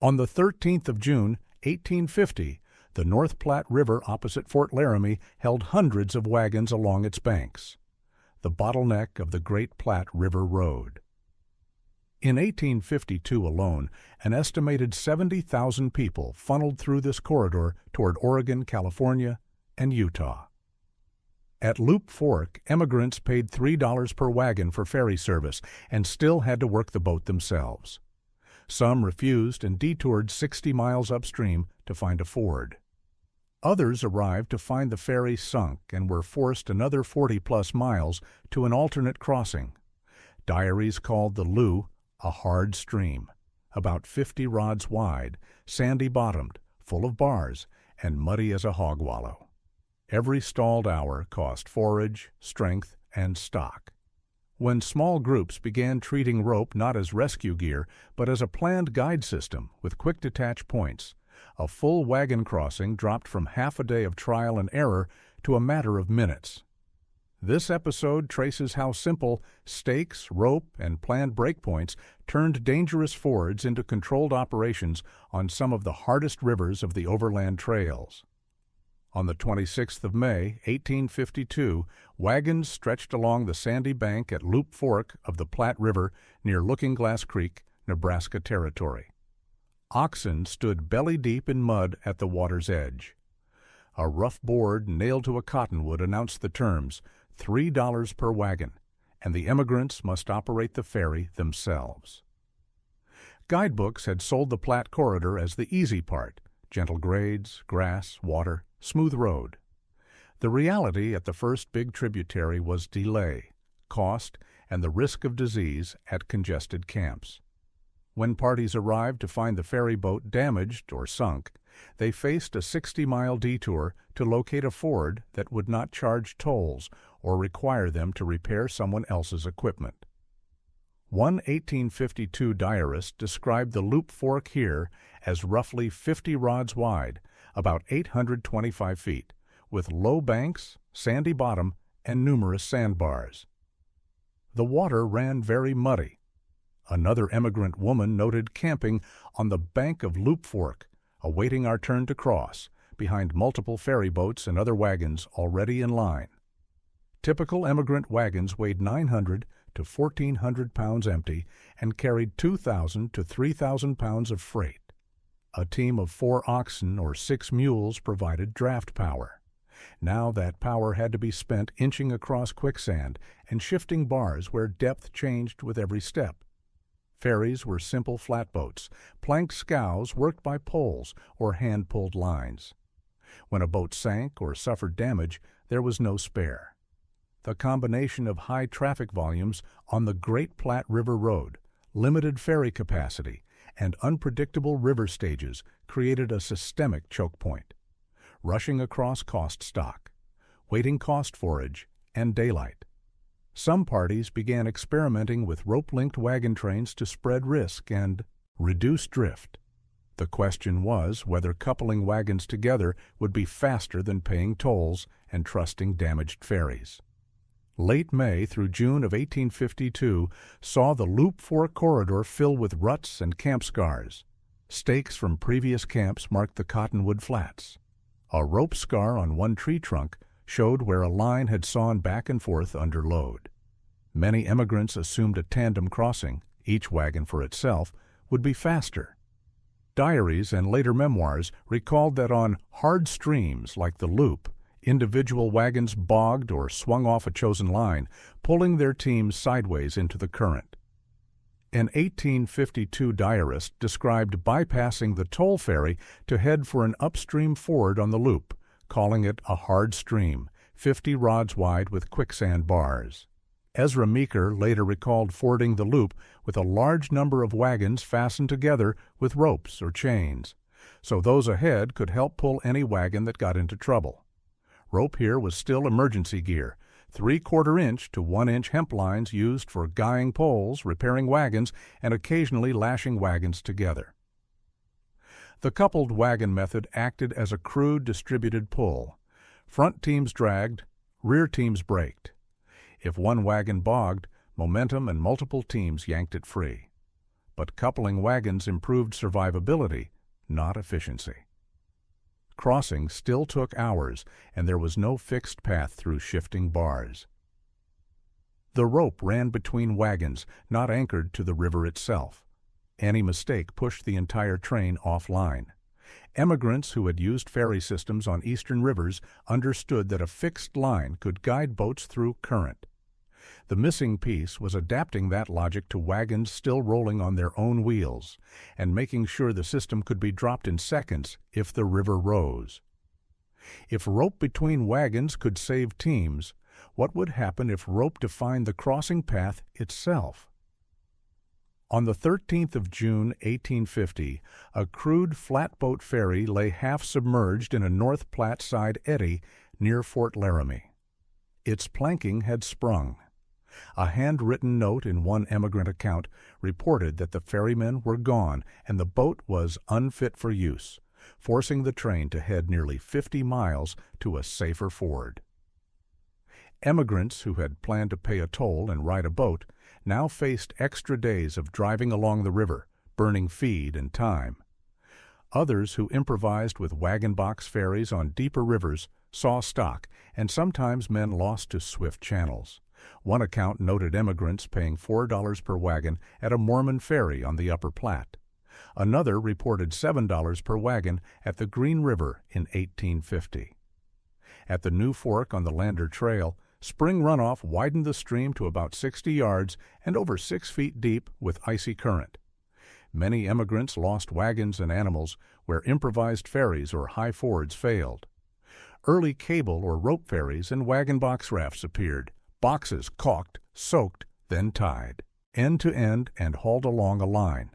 On the 13th of June, 1850, the North Platte River opposite Fort Laramie held hundreds of wagons along its banks, the bottleneck of the Great Platte River Road. In 1852 alone, an estimated 70,000 people funneled through this corridor toward Oregon, California, and Utah. At Loup Fork, emigrants paid $3 per wagon for ferry service and still had to work the boat themselves. Some refused and detoured 60 miles upstream to find a ford. Others arrived to find the ferry sunk and were forced another 40-plus miles to an alternate crossing. Diaries called the Loup a hard stream, about 50 rods wide, sandy-bottomed, full of bars, and muddy as a hog wallow. Every stalled hour cost forage, strength, and stock. When small groups began treating rope not as rescue gear, but as a planned guide system with quick-detach points, a full wagon crossing dropped from half a day of trial and error to a matter of minutes. This episode traces how simple stakes, rope, and planned breakpoints turned dangerous fords into controlled operations on some of the hardest rivers of the overland trails. On the 26th of May, 1852, wagons stretched along the sandy bank at Loup Fork of the Platte River near Looking-Glass Creek, Nebraska Territory. Oxen stood belly-deep in mud at the water's edge. A rough board nailed to a cottonwood announced the terms, $3 per wagon, and the emigrants must operate the ferry themselves. Guidebooks had sold the Platte Corridor as the easy part, gentle grades, grass, water, smooth road. The reality at the first big tributary was delay, cost, and the risk of disease at congested camps. When parties arrived to find the ferry boat damaged or sunk, they faced a 60-mile detour to locate a ford that would not charge tolls or require them to repair someone else's equipment. One 1852 diarist described the Loup Fork here as roughly 50 rods wide, about 825 feet, with low banks, sandy bottom, and numerous sandbars. The water ran very muddy. Another emigrant woman noted camping on the bank of Loup Fork, awaiting our turn to cross, behind multiple ferry boats and other wagons already in line. Typical emigrant wagons weighed 900 to 1,400 pounds empty and carried 2,000 to 3,000 pounds of freight. A team of 4 oxen or 6 mules provided draft power. Now that power had to be spent inching across quicksand and shifting bars where depth changed with every step. Ferries were simple flatboats, planked scows worked by poles or hand-pulled lines. When a boat sank or suffered damage, there was no spare. The combination of high traffic volumes on the Great Platte River Road, limited ferry capacity, and unpredictable river stages created a systemic choke point. Rushing across cost stock, waiting cost forage, and daylight. Some parties began experimenting with rope-linked wagon trains to spread risk and reduce drift. The question was whether coupling wagons together would be faster than paying tolls and trusting damaged ferries. Late May through June of 1852 saw the Loup Fork corridor fill with ruts and camp scars. Stakes from previous camps marked the cottonwood flats. A rope scar on one tree trunk showed where a line had sawn back and forth under load. Many emigrants assumed a tandem crossing, each wagon for itself, would be faster. Diaries and later memoirs recalled that on hard streams like the Loup, individual wagons bogged or swung off a chosen line, pulling their teams sideways into the current. An 1852 diarist described bypassing the toll ferry to head for an upstream ford on the Loup, calling it a hard stream, 50 rods wide with quicksand bars. Ezra Meeker later recalled fording the Loup with a large number of wagons fastened together with ropes or chains, so those ahead could help pull any wagon that got into trouble. Rope here was still emergency gear, 3/4-inch to 1-inch hemp lines used for guying poles, repairing wagons, and occasionally lashing wagons together. The coupled wagon method acted as a crude distributed pull. Front teams dragged, rear teams braked. If one wagon bogged, momentum and multiple teams yanked it free. but coupling wagons improved survivability, not efficiency. Crossing still took hours, and there was no fixed path through shifting bars. The rope ran between wagons, not anchored to the river itself. Any mistake pushed the entire train offline. Emigrants who had used ferry systems on eastern rivers understood that a fixed line could guide boats through current. The missing piece was adapting that logic to wagons still rolling on their own wheels and making sure the system could be dropped in seconds if the river rose. If rope between wagons could save teams, what would happen if rope defined the crossing path itself? On the 13th of June, 1850, a crude flatboat ferry lay half submerged in a North Platte side eddy near Fort Laramie. Its planking had sprung. A handwritten note in one emigrant account reported that the ferrymen were gone and the boat was unfit for use, forcing the train to head nearly 50 miles to a safer ford. Emigrants who had planned to pay a toll and ride a boat now faced extra days of driving along the river, burning feed and time. Others who improvised with wagon box ferries on deeper rivers saw stock, and sometimes men lost to swift channels. One account noted emigrants paying $4 per wagon at a Mormon ferry on the Upper Platte. Another reported $7 per wagon at the Green River in 1850. At the Loup Fork on the Lander Trail, spring runoff widened the stream to about 60 yards and over 6 feet deep with icy current. Many emigrants lost wagons and animals where improvised ferries or high fords failed. Early cable or rope ferries and wagon box rafts appeared, boxes caulked, soaked, then tied, end to end and hauled along a line.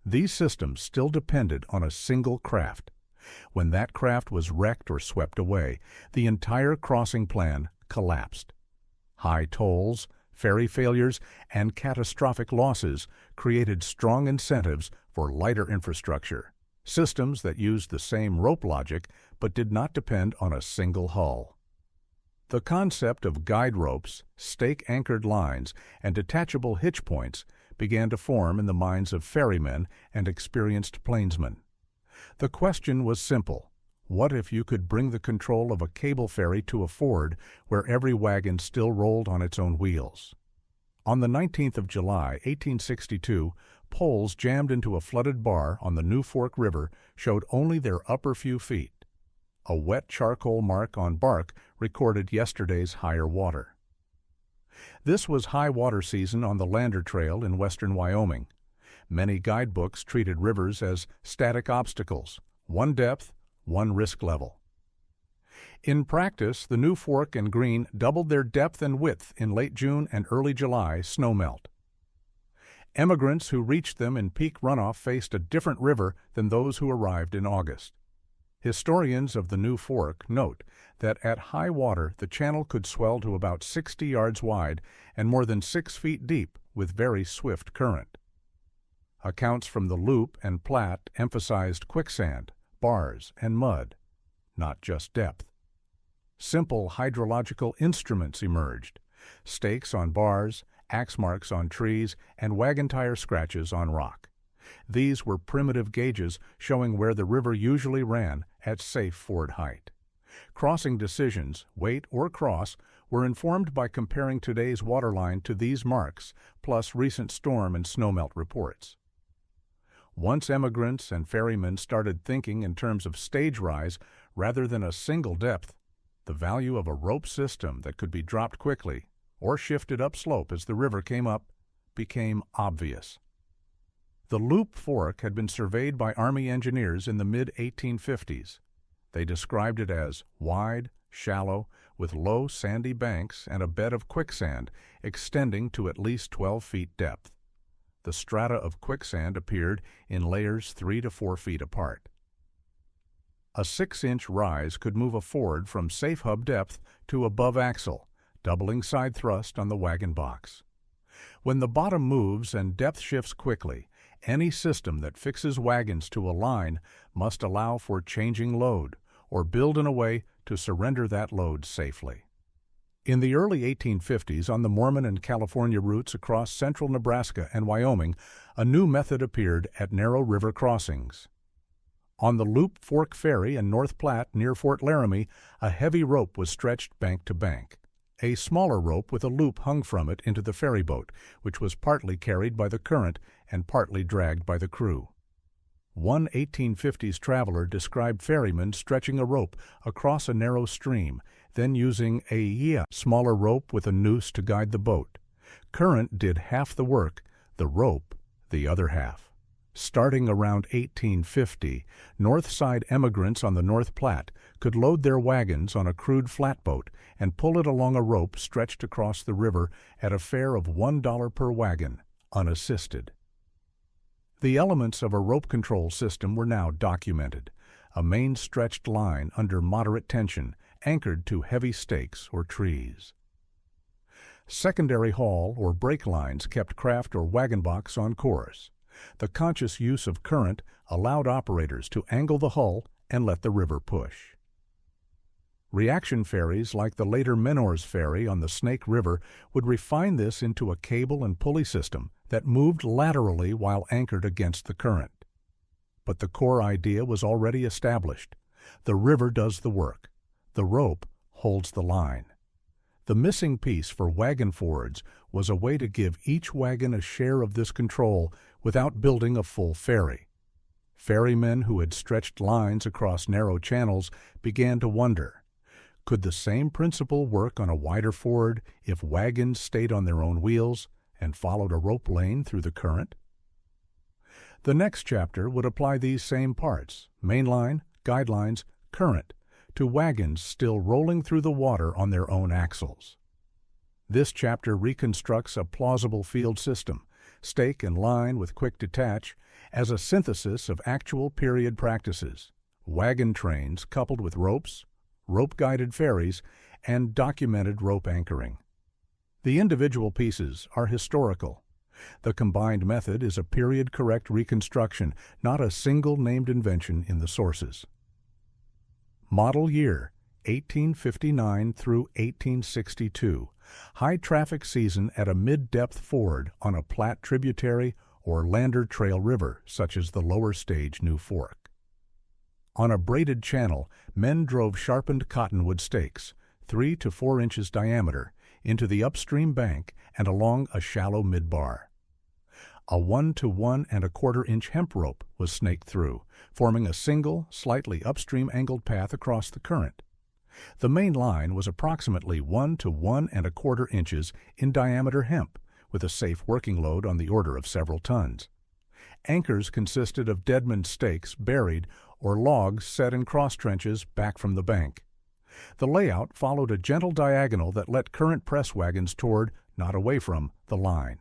These systems still depended on a single craft. When that craft was wrecked or swept away, the entire crossing plan collapsed. High tolls, ferry failures, and catastrophic losses created strong incentives for lighter infrastructure, systems that used the same rope logic but did not depend on a single hull. The concept of guide ropes, stake-anchored lines, and detachable hitch points began to form in the minds of ferrymen and experienced plainsmen. The question was simple. What if you could bring the control of a cable ferry to a ford where every wagon still rolled on its own wheels? On the 19th of July, 1862, poles jammed into a flooded bar on the Loup Fork River showed only their upper few feet. A wet charcoal mark on bark recorded yesterday's higher water. This was high water season on the Lander Trail in western Wyoming. Many guidebooks treated rivers as static obstacles, one depth, one risk level. In practice, the Loup Fork and Green doubled their depth and width in late June and early July snowmelt. Emigrants who reached them in peak runoff faced a different river than those who arrived in August. Historians of the Loup Fork note that at high water the channel could swell to about 60 yards wide and more than 6 feet deep with very swift current. Accounts from the Loup and Platte emphasized quicksand, bars, and mud, not just depth. Simple hydrological instruments emerged: stakes on bars, axe marks on trees, and wagon tire scratches on rock. These were primitive gauges showing where the river usually ran at safe ford height. Crossing decisions, wait or cross, were informed by comparing today's waterline to these marks, plus recent storm and snowmelt reports. Once emigrants and ferrymen started thinking in terms of stage rise rather than a single depth, the value of a rope system that could be dropped quickly or shifted upslope as the river came up became obvious. The Loup Fork had been surveyed by Army engineers in the mid-1850s. They described it as wide, shallow, with low sandy banks and a bed of quicksand extending to at least 12 feet depth. The strata of quicksand appeared in layers 3 to 4 feet apart. A 6-inch rise could move a ford from safe hub depth to above axle, doubling side thrust on the wagon box. When the bottom moves and depth shifts quickly, any system that fixes wagons to a line must allow for changing load or build in a way to surrender that load safely. In the early 1850s, on the Mormon and California routes across central Nebraska and Wyoming, a new method appeared at narrow river crossings. On the Loup Fork Ferry in North Platte near Fort Laramie, a heavy rope was stretched bank to bank. A smaller rope with a loop hung from it into the ferry boat, which was partly carried by the current and partly dragged by the crew. One 1850s traveler described ferrymen stretching a rope across a narrow stream, then using a smaller rope with a noose to guide the boat. Current did half the work, the rope the other half. Starting around 1850, North Side emigrants on the North Platte could load their wagons on a crude flatboat and pull it along a rope stretched across the river at a fare of $1 per wagon, unassisted. The elements of a rope control system were now documented: a main stretched line under moderate tension, anchored to heavy stakes or trees. Secondary haul or brake lines kept craft or wagon box on course. The conscious use of current allowed operators to angle the hull and let the river push. Reaction ferries like the later Menor's Ferry on the Snake River would refine this into a cable and pulley system that moved laterally while anchored against the current. But the core idea was already established. The river does the work. The rope holds the line. The missing piece for wagon forage was a way to give each wagon a share of this control without building a full ferry. Ferrymen who had stretched lines across narrow channels began to wonder, could the same principle work on a wider ford if wagons stayed on their own wheels and followed a rope lane through the current? The next chapter would apply these same parts, mainline, guidelines, current, to wagons still rolling through the water on their own axles. This chapter reconstructs a plausible field system, stake and line with quick-detach, as a synthesis of actual period practices, wagon trains coupled with ropes, rope-guided ferries, and documented rope anchoring. The individual pieces are historical. The combined method is a period-correct reconstruction, not a single named invention in the sources. Model year 1859 through 1862. High traffic season at a mid-depth ford on a Platte tributary or Lander Trail River, such as the lower stage Loup Fork. On a braided channel, men drove sharpened cottonwood stakes, 3 to 4 inches diameter, into the upstream bank and along a shallow midbar. A 1 to 1 1/4 inch hemp rope was snaked through, forming a single, slightly upstream angled path across the current. The main line was approximately 1 to 1 1/4 inches in diameter hemp, with a safe working load on the order of several tons. Anchors consisted of deadman stakes buried or logs set in cross trenches back from the bank. The layout followed a gentle diagonal that let current press wagons toward, not away from, the line.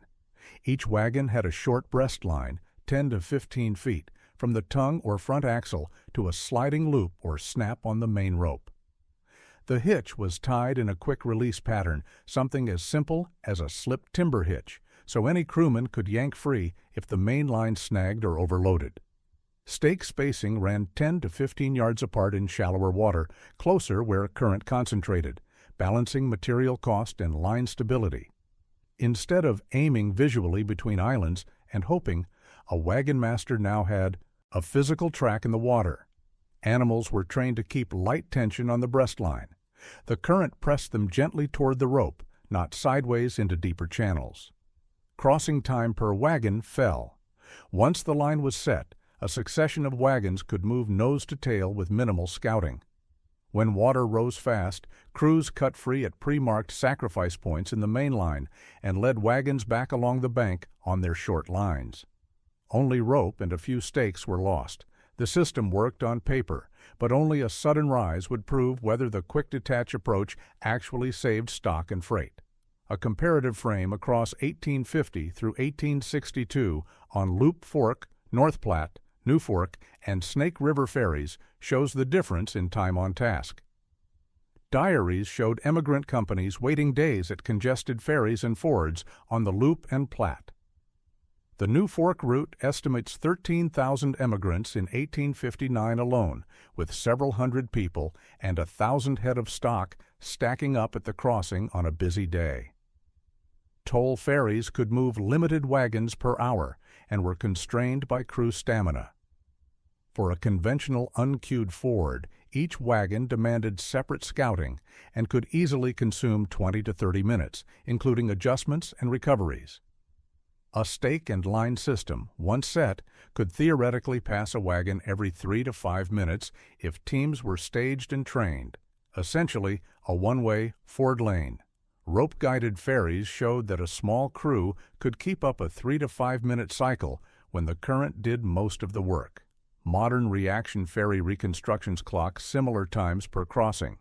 Each wagon had a short breast line, 10 to 15 feet, from the tongue or front axle to a sliding loop or snap on the main rope. The hitch was tied in a quick-release pattern, something as simple as a slipped timber hitch, so any crewman could yank free if the main line snagged or overloaded. Stake spacing ran 10 to 15 yards apart in shallower water, closer where current concentrated, balancing material cost and line stability. Instead of aiming visually between islands and hoping, a wagon master now had a physical track in the water. Animals were trained to keep light tension on the breastline. The current pressed them gently toward the rope, not sideways into deeper channels. Crossing time per wagon fell. Once the line was set, a succession of wagons could move nose to tail with minimal scouting. When water rose fast, crews cut free at pre-marked sacrifice points in the main line and led wagons back along the bank on their short lines. Only rope and a few stakes were lost. The system worked on paper, but only a sudden rise would prove whether the quick-detach approach actually saved stock and freight. A comparative frame across 1850 through 1862 on Loup Fork, North Platte, Loup Fork, and Snake River ferries shows the difference in time on task. Diaries showed emigrant companies waiting days at congested ferries and fords on the Loup and Platte. The New Fork route estimates 13,000 emigrants in 1859 alone, with several hundred people and 1,000 head of stock stacking up at the crossing on a busy day. Toll ferries could move limited wagons per hour and were constrained by crew stamina. For a conventional unqueued ford, each wagon demanded separate scouting and could easily consume 20 to 30 minutes, including adjustments and recoveries. A stake and line system, once set, could theoretically pass a wagon every 3 to 5 minutes if teams were staged and trained, essentially a one-way Ford lane. Rope-guided ferries showed that a small crew could keep up a 3 to 5 minute cycle when the current did most of the work. Modern reaction ferry reconstructions clock similar times per crossing.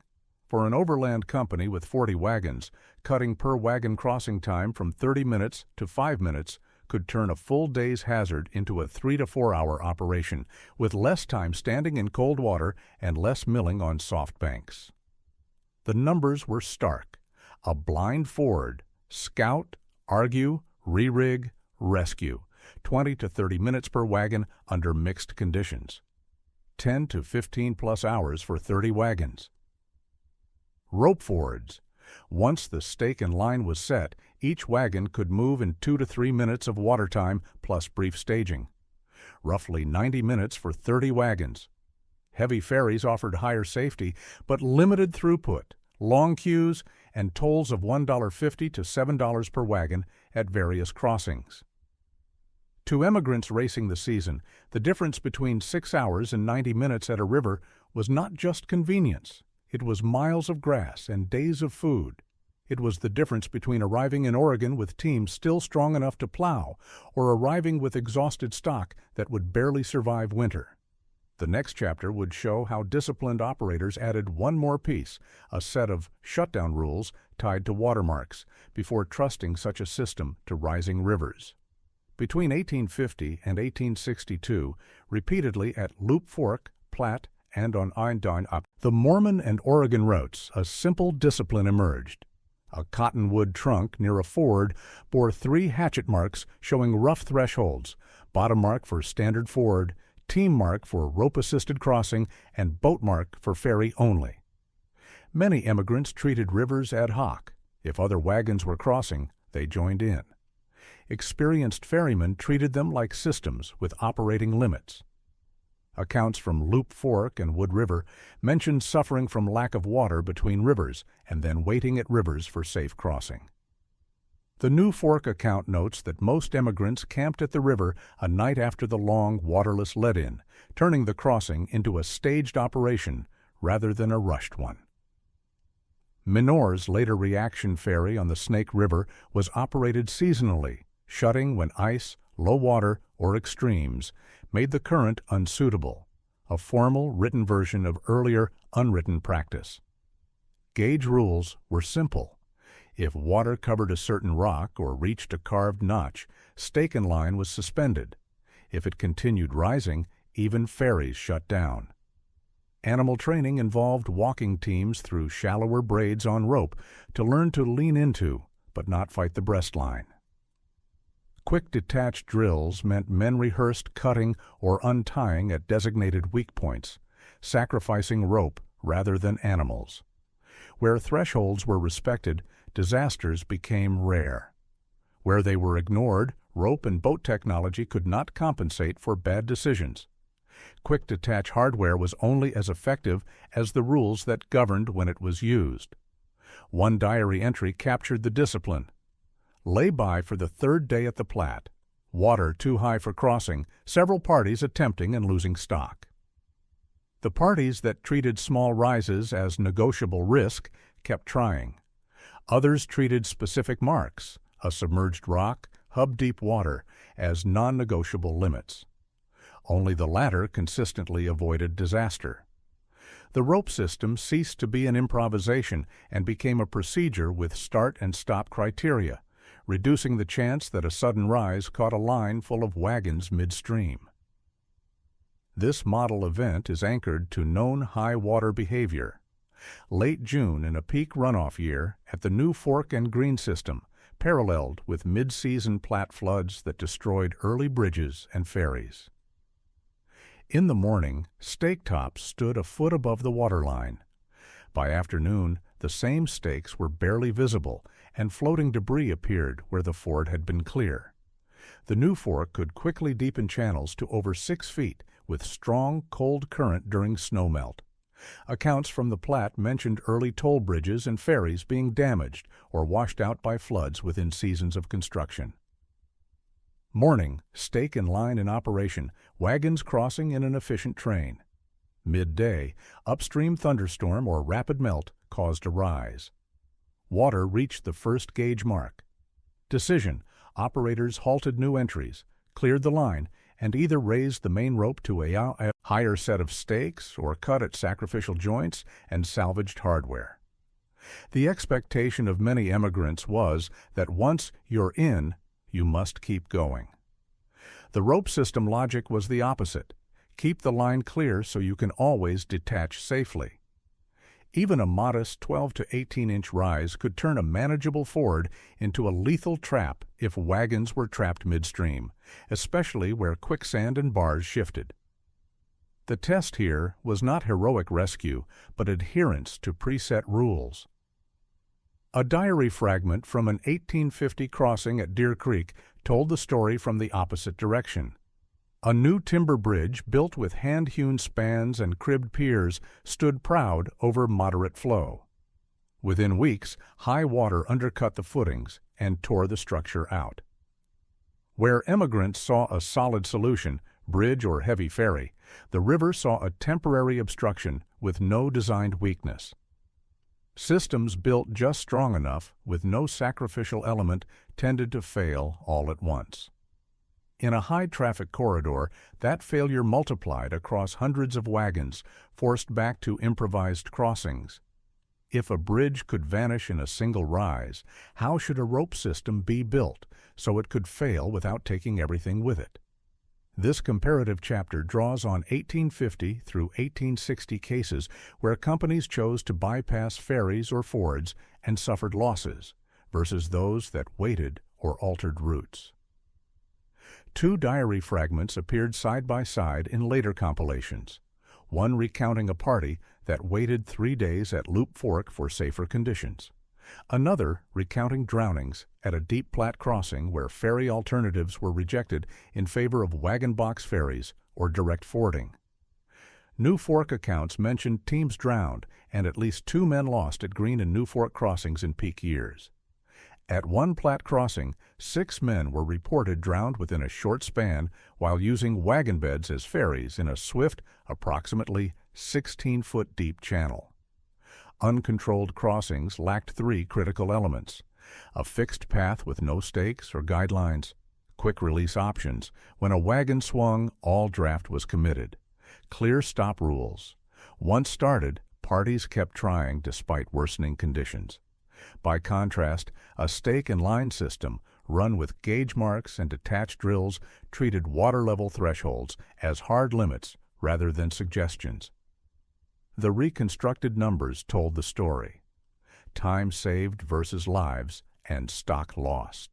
For an overland company with 40 wagons, cutting per wagon crossing time from 30 minutes to 5 minutes could turn a full day's hazard into a 3 to 4 hour operation, with less time standing in cold water and less milling on soft banks. The numbers were stark. A blind ford, scout, argue, re-rig, rescue, 20 to 30 minutes per wagon under mixed conditions. 10 to 15 plus hours for 30 wagons. Rope fords. Once the stake and line was set, each wagon could move in 2 to 3 minutes of water time plus brief staging. Roughly 90 minutes for 30 wagons. Heavy ferries offered higher safety, but limited throughput, long queues, and tolls of $1.50 to $7 per wagon at various crossings. To emigrants racing the season, the difference between 6 hours and 90 minutes at a river was not just convenience. It was miles of grass and days of food. It was the difference between arriving in Oregon with teams still strong enough to plow or arriving with exhausted stock that would barely survive winter. The next chapter would show how disciplined operators added one more piece, a set of shutdown rules tied to watermarks, before trusting such a system to rising rivers. Between 1850 and 1862, repeatedly at Loup Fork, Platte, and on the Mormon and Oregon routes, a simple discipline emerged. A cottonwood trunk near a ford bore 3 hatchet marks showing rough thresholds, bottom mark for standard ford, team mark for rope-assisted crossing, and boat mark for ferry only. Many emigrants treated rivers ad hoc. If other wagons were crossing, they joined in. Experienced ferrymen treated them like systems with operating limits. Accounts from Loup Fork and Wood River mentioned suffering from lack of water between rivers and then waiting at rivers for safe crossing. The New Fork account notes that most emigrants camped at the river a night after the long, waterless let-in, turning the crossing into a staged operation rather than a rushed one. Menor's later reaction ferry on the Snake River was operated seasonally, shutting when ice, low water, or extremes made the current unsuitable, a formal written version of earlier unwritten practice. Gauge rules were simple. If water covered a certain rock or reached a carved notch, stake and line was suspended. If it continued rising, even ferries shut down. Animal training involved walking teams through shallower braids on rope to learn to lean into, but not fight the breastline. Quick-detach drills meant men rehearsed cutting or untying at designated weak points, sacrificing rope rather than animals. Where thresholds were respected, disasters became rare. Where they were ignored, rope and boat technology could not compensate for bad decisions. Quick-detach hardware was only as effective as the rules that governed when it was used. One diary entry captured the discipline. Lay-by for the 3rd day at the Platte. Water too high for crossing, several parties attempting and losing stock. The parties that treated small rises as negotiable risk kept trying. Others treated specific marks, a submerged rock, hub-deep water, as non-negotiable limits. Only the latter consistently avoided disaster. The rope system ceased to be an improvisation and became a procedure with start and stop criteria, reducing the chance that a sudden rise caught a line full of wagons midstream. This model event is anchored to known high water behavior. Late June in a peak runoff year at the New Fork and Green system, paralleled with mid-season Platte floods that destroyed early bridges and ferries. In the morning, stake tops stood a foot above the waterline. By afternoon, the same stakes were barely visible, and floating debris appeared where the ford had been clear. The Loup Fork could quickly deepen channels to over 6 feet with strong, cold current during snowmelt. Accounts from the Platte mentioned early toll bridges and ferries being damaged or washed out by floods within seasons of construction. Morning, stake and line in operation, wagons crossing in an efficient train. Midday, upstream thunderstorm or rapid melt caused a rise. Water reached the first gauge mark. Decision: operators halted new entries, cleared the line, and either raised the main rope to a higher set of stakes or cut at sacrificial joints and salvaged hardware. The expectation of many emigrants was that once you're in, you must keep going. The rope system logic was the opposite. Keep the line clear so you can always detach safely. Even a modest 12 to 18-inch rise could turn a manageable ford into a lethal trap if wagons were trapped midstream, especially where quicksand and bars shifted. The test here was not heroic rescue, but adherence to preset rules. A diary fragment from an 1850 crossing at Deer Creek told the story from the opposite direction. A new timber bridge built with hand-hewn spans and cribbed piers stood proud over moderate flow. Within weeks, high water undercut the footings and tore the structure out. Where emigrants saw a solid solution, bridge or heavy ferry, the river saw a temporary obstruction with no designed weakness. Systems built just strong enough with no sacrificial element tended to fail all at once. In a high-traffic corridor, that failure multiplied across hundreds of wagons, forced back to improvised crossings. If a bridge could vanish in a single rise, how should a rope system be built so it could fail without taking everything with it? This comparative chapter draws on 1850 through 1860 cases where companies chose to bypass ferries or fords and suffered losses, versus those that waited or altered routes. Two diary fragments appeared side by side in later compilations, one recounting a party that waited 3 days at Loup Fork for safer conditions, another recounting drownings at a deep Platte crossing where ferry alternatives were rejected in favor of wagon box ferries or direct fording. Loup Fork accounts mentioned teams drowned and at least 2 men lost at Green and Loup Fork crossings in peak years. At one Platte crossing, 6 men were reported drowned within a short span while using wagon beds as ferries in a swift, approximately 16-foot deep channel. Uncontrolled crossings lacked 3 critical elements: a fixed path with no stakes or guidelines, quick release options. When a wagon swung, all draft was committed, clear stop rules. Once started, parties kept trying despite worsening conditions. By contrast, a stake and line system, run with gauge marks and detached drills, treated water level thresholds as hard limits rather than suggestions. The reconstructed numbers told the story: time saved versus lives and stock lost.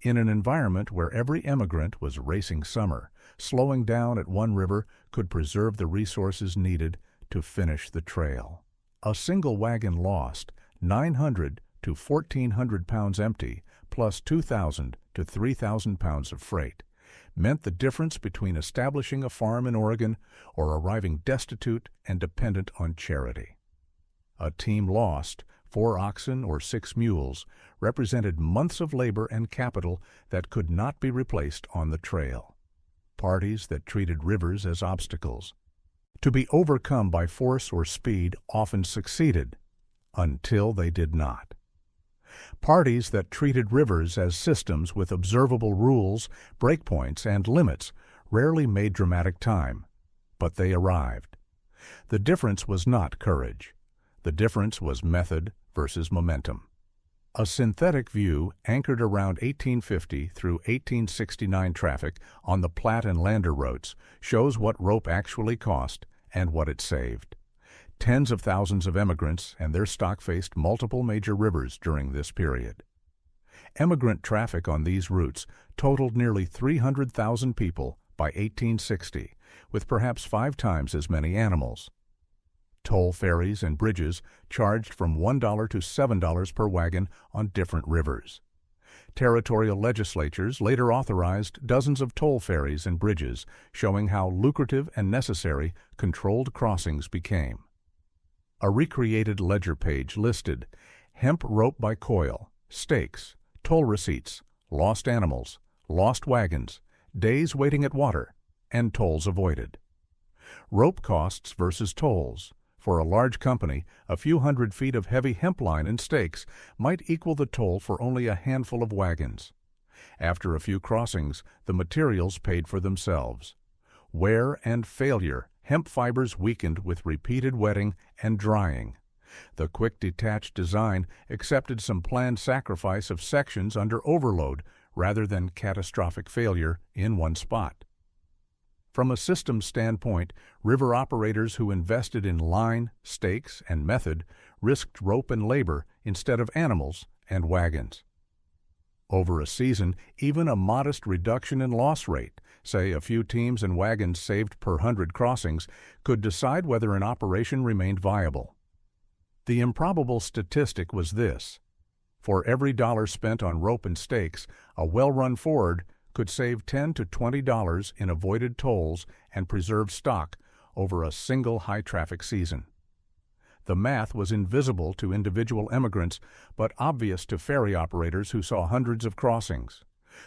In an environment where every emigrant was racing summer, slowing down at one river could preserve the resources needed to finish the trail. A single wagon lost 900 to 1,400 pounds empty, plus 2,000 to 3,000 pounds of freight, meant the difference between establishing a farm in Oregon or arriving destitute and dependent on charity. A team lost, 4 oxen or 6 mules, represented months of labor and capital that could not be replaced on the trail. Parties that treated rivers as obstacles, to be overcome by force or speed, often succeeded, until they did not. Parties that treated rivers as systems with observable rules, breakpoints, and limits rarely made dramatic time, but they arrived. The difference was not courage. The difference was method versus momentum. A synthetic view anchored around 1850 through 1869 traffic on the Platte and Lander routes shows what rope actually cost and what it saved. Tens of thousands of emigrants and their stock faced multiple major rivers during this period. Emigrant traffic on these routes totaled nearly 300,000 people by 1860, with perhaps 5 times as many animals. Toll ferries and bridges charged from $1 to $7 per wagon on different rivers. Territorial legislatures later authorized dozens of toll ferries and bridges, showing how lucrative and necessary controlled crossings became. A recreated ledger page listed hemp rope by coil, stakes, toll receipts, lost animals, lost wagons, days waiting at water, and tolls avoided. Rope costs versus tolls. For a large company, a few hundred feet of heavy hemp line and stakes might equal the toll for only a handful of wagons. After a few crossings, the materials paid for themselves. Wear and failure, hemp fibers weakened with repeated wetting and drying. The quick-detach design accepted some planned sacrifice of sections under overload rather than catastrophic failure in one spot. From a systems standpoint, river operators who invested in line, stakes, and method risked rope and labor instead of animals and wagons. Over a season, even a modest reduction in loss rate, say a few teams and wagons saved per 100 crossings, could decide whether an operation remained viable. The improbable statistic was this: for every dollar spent on rope and stakes, a well-run forward could save $10 to $20 in avoided tolls and preserved stock over a single high-traffic season. The math was invisible to individual emigrants, but obvious to ferry operators who saw hundreds of crossings.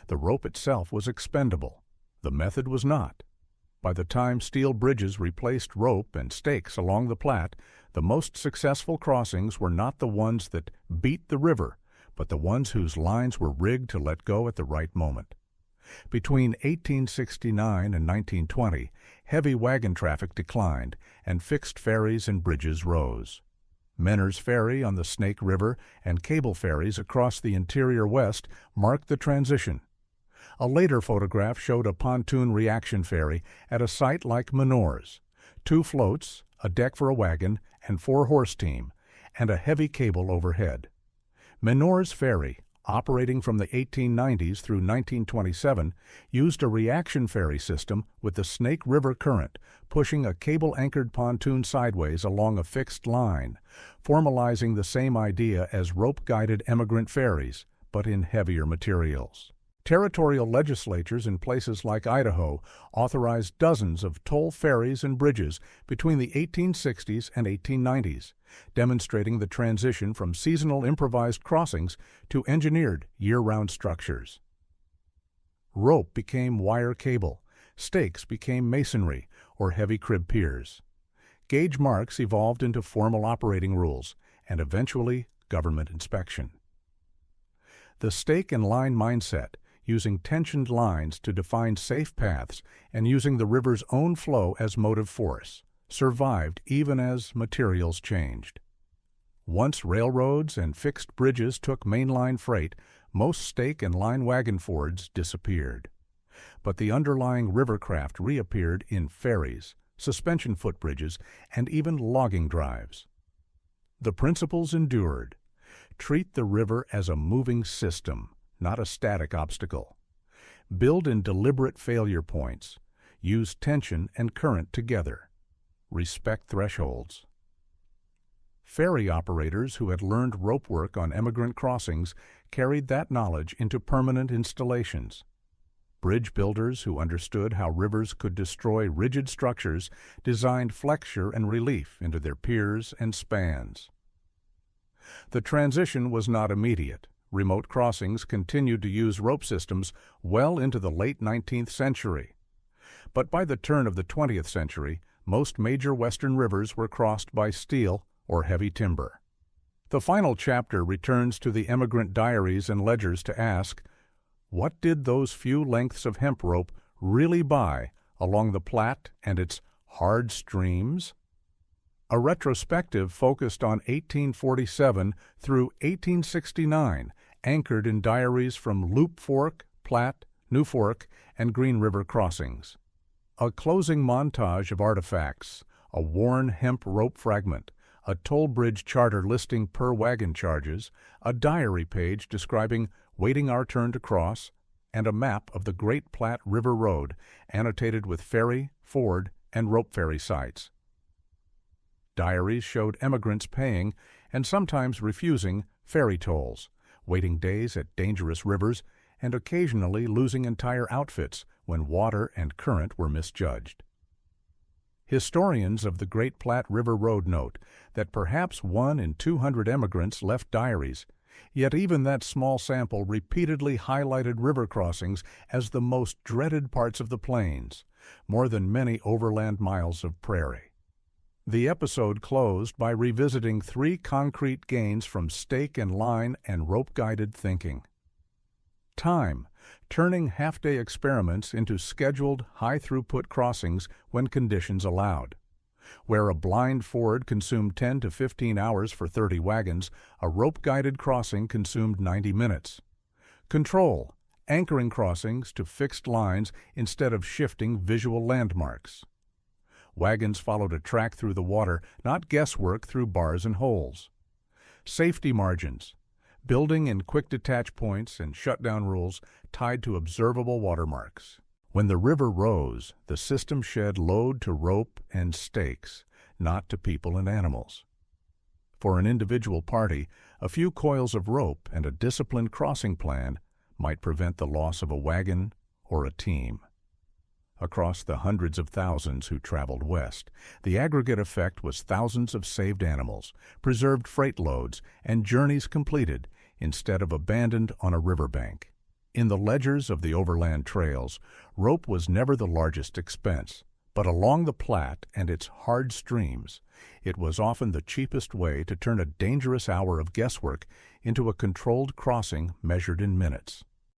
The rope itself was expendable. The method was not. By the time steel bridges replaced rope and stakes along the Platte, the most successful crossings were not the ones that beat the river, but the ones whose lines were rigged to let go at the right moment. Between 1869 and 1920, heavy wagon traffic declined, and fixed ferries and bridges rose. Menner's Ferry on the Snake River and cable ferries across the interior West marked the transition. A later photograph showed a pontoon reaction ferry at a site like Menor's: 2 floats, a deck for a wagon and 4-horse team, and a heavy cable overhead. Menor's Ferry, operating from the 1890s through 1927, used a reaction ferry system with the Snake River current, pushing a cable-anchored pontoon sideways along a fixed line, formalizing the same idea as rope-guided emigrant ferries, but in heavier materials. Territorial legislatures in places like Idaho authorized dozens of toll ferries and bridges between the 1860s and 1890s, demonstrating the transition from seasonal improvised crossings to engineered year-round structures. Rope became wire cable, stakes became masonry or heavy crib piers. Gauge marks evolved into formal operating rules and eventually government inspection. The stake and line mindset, using tensioned lines to define safe paths and using the river's own flow as motive force, survived even as materials changed. Once railroads and fixed bridges took mainline freight, most stake and line wagon fords disappeared. But the underlying rivercraft reappeared in ferries, suspension footbridges, and even logging drives. The principles endured. Treat the river as a moving system, not a static obstacle. Build in deliberate failure points. Use tension and current together. Respect thresholds. Ferry operators who had learned rope work on emigrant crossings carried that knowledge into permanent installations. Bridge builders who understood how rivers could destroy rigid structures designed flexure and relief into their piers and spans. The transition was not immediate. Remote crossings continued to use rope systems well into the late 19th century. But by the turn of the 20th century, most major western rivers were crossed by steel or heavy timber. The final chapter returns to the emigrant diaries and ledgers to ask, what did those few lengths of hemp rope really buy along the Platte and its hard streams? A retrospective focused on 1847 through 1869, anchored in diaries from Loup Fork, Platte, Loup Fork, and Green River crossings. A closing montage of artifacts, a worn hemp rope fragment, a toll bridge charter listing per wagon charges, a diary page describing waiting our turn to cross, and a map of the Great Platte River Road annotated with ferry, ford, and rope ferry sites. Diaries showed emigrants paying, and sometimes refusing, ferry tolls, waiting days at dangerous rivers, and occasionally losing entire outfits when water and current were misjudged. Historians of the Great Platte River Road note that perhaps 1 in 200 emigrants left diaries, yet even that small sample repeatedly highlighted river crossings as the most dreaded parts of the plains, more than many overland miles of prairie. The episode closed by revisiting 3 concrete gains from stake and line and rope-guided thinking. Time, turning half-day experiments into scheduled, high-throughput crossings when conditions allowed. Where a blind ford consumed 10 to 15 hours for 30 wagons, a rope-guided crossing consumed 90 minutes. Control, anchoring crossings to fixed lines instead of shifting visual landmarks. Wagons followed a track through the water, not guesswork through bars and holes. Safety margins, building in quick-detach points and shutdown rules tied to observable watermarks. When the river rose, the system shed load to rope and stakes, not to people and animals. For an individual party, a few coils of rope and a disciplined crossing plan might prevent the loss of a wagon or a team. Across the hundreds of thousands who traveled west, the aggregate effect was thousands of saved animals, preserved freight loads, and journeys completed instead of abandoned on a riverbank. In the ledgers of the overland trails, rope was never the largest expense, but along the Platte and its hard streams, it was often the cheapest way to turn a dangerous hour of guesswork into a controlled crossing measured in minutes.